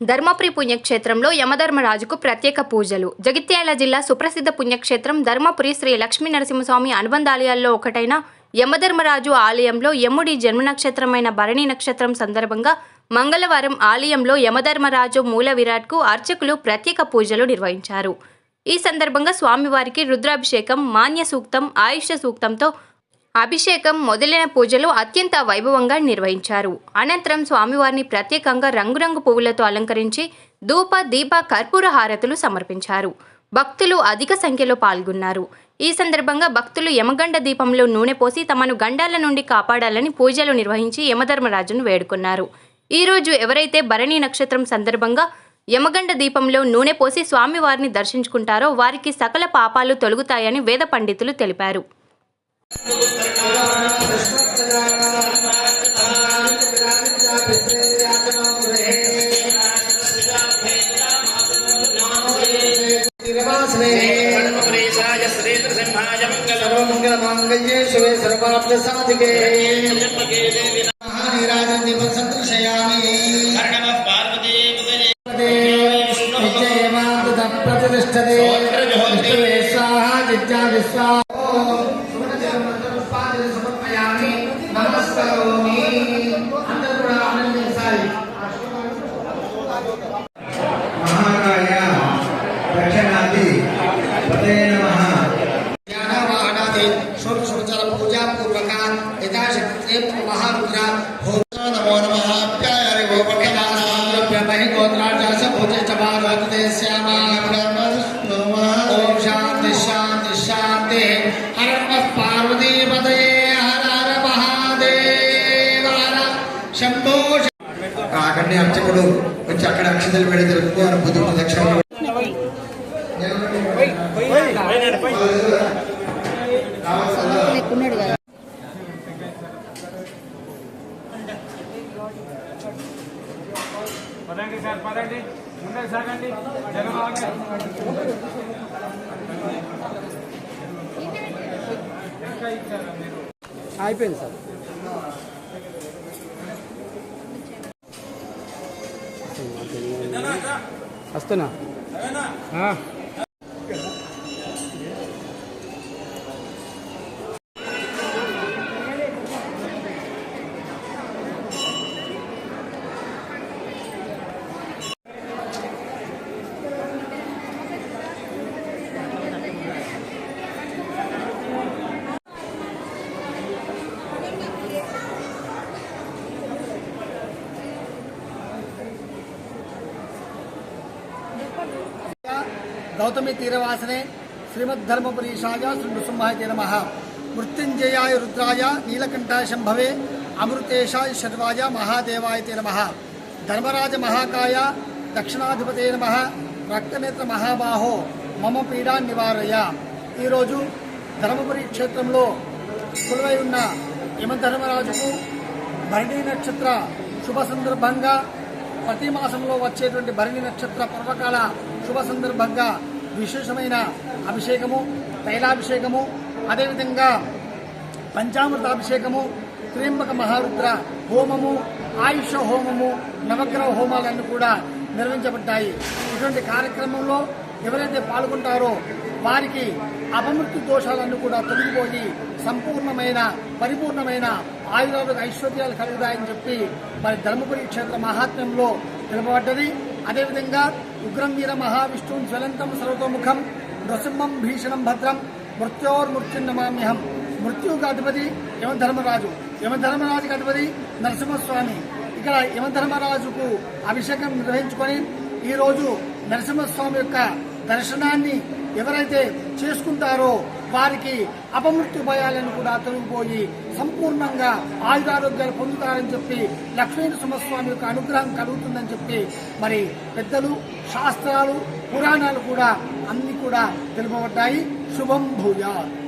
ధర్మపురి పుణ్యక్షేత్రంలో యమధర్మరాజుకు ప్రత్యేక పూజలు. జగిత్యాల జిల్లా సుప్రసిద్ధ పుణ్యక్షేత్రం ధర్మపురి శ్రీ లక్ష్మీ నరసింహస్వామి అనుబంధాలయాల్లో ఒకటైన యమధర్మరాజు ఆలయంలో యముడి జన్మ నక్షత్రమైన భరణి నక్షత్రం సందర్భంగా మంగళవారం ఆలయంలో యమధర్మరాజు మూల విరాట్కు అర్చకులు ప్రత్యేక పూజలు నిర్వహించారు. ఈ సందర్భంగా స్వామివారికి రుద్రాభిషేకం, మాన్య సూక్తం, ఆయుష సూక్తంతో అభిషేకం మొదలైన పూజలు అత్యంత వైభవంగా నిర్వహించారు. అనంతరం స్వామివారిని ప్రత్యేకంగా రంగురంగు పువ్వులతో అలంకరించి ధూప, దీప, కర్పూర హారతులు సమర్పించారు. భక్తులు అధిక సంఖ్యలో పాల్గొన్నారు. ఈ సందర్భంగా భక్తులు యమగండ దీపంలో నూనె పోసి తమను గండాల నుండి కాపాడాలని పూజలు నిర్వహించి యమధర్మరాజును వేడుకున్నారు. ఈరోజు ఎవరైతే భరణి నక్షత్రం సందర్భంగా యమగండ దీపంలో నూనె పోసి స్వామివారిని దర్శించుకుంటారో వారికి సకల పాపాలు తొలగుతాయని వేద పండితులు తెలిపారు. महाकाय दक्षिणादि पते नमः ज्ञानवाहनादि षोडशोपचार पूजा पूर्वका यथाशक्ति महारुद्रा नमो नमः प्यारे वो पठनानां महि गोत्रार्थ भोजे चमागते श्यामा ओम शांति शांति शांति हर नमः पार्वती पते हर हर महादेव हर शंभो అక్కడనే అర్చకుడు వచ్చి అక్కడ అక్షతలు పెట్టి తెలుపు అని బుద్ధి ప్రదక్షిణ అయిపోయింది సార్. వస్తున్నా. गौतमी तीरवासने श्रीमद्धर्मपुरीशाय नृसिंहाय नमः मृत्युंजयाय रुद्राय नीलकंठाय शंभवे अमृतेशाय शर्वाय महादेवाय नमः धर्मराज महाकाय दक्षिणाधिपते नमः रक्तनेत्र महाबाहो मम पीड़ा निवारय। धर्मपुरी क्षेत्రంలో కొలువై ఉన్న యమధర్మరాజుకు భరణి నక్షత్ర శుభ సందర్భంగా ప్రతి మాసంలో వచ్చేటువంటి భరణి నక్షత్ర పర్వకాల శుభ సందర్భంగా విశేషమైన అభిషేకము, తైలాభిషేకము, అదేవిధంగా పంచామృతాభిషేకము, త్రియంబక మహారుద్ర హోమము, ఆయుష హోమము, నవగ్రహ హోమాలన్నీ కూడా నిర్వహించబడ్డాయి. ఇటువంటి కార్యక్రమంలో ఎవరైతే పాల్గొంటారో వారికి అపమృత్యు దోషాలన్నీ కూడా తొలగిపోయి సంపూర్ణమైన పరిపూర్ణమైన ఆయురారోగ్య ఐశ్వర్యాలు కలుగుతాయని చెప్పి మరి ధర్మపురి క్షేత్ర మహాత్మ్యంలో తెలుపబడ్డది. అదేవిధంగా ఉగ్రం వీర మహావిష్ణుం జ్వలంతం సర్వతోముఖం నృసింహం భీషణం భద్రం మృత్యోర్మృత్యున్నమామ్యహం. మృత్యువుకు అధిపతి యమధర్మరాజు, యమధర్మరాజుకి అధిపతి నరసింహస్వామి. ఇక్కడ యమధర్మరాజుకు అభిషేకం నిర్వహించుకొని ఈరోజు నరసింహస్వామి యొక్క దర్శనాన్ని ఎవరైతే చేసుకుంటారో వారికి అపమృత్యు భయాలను కూడా తొలగిపోయి సంపూర్ణంగా ఆయురారోగ్యాలు పొందుతారని చెప్పి లక్ష్మీ నరసింహస్వామి యొక్క అనుగ్రహం కలుగుతుందని చెప్పి మరి పెద్దలు, శాస్త్రాలు, పురాణాలు కూడా అన్ని కూడా తెలుపబడ్డాయి. శుభం భూయాత్.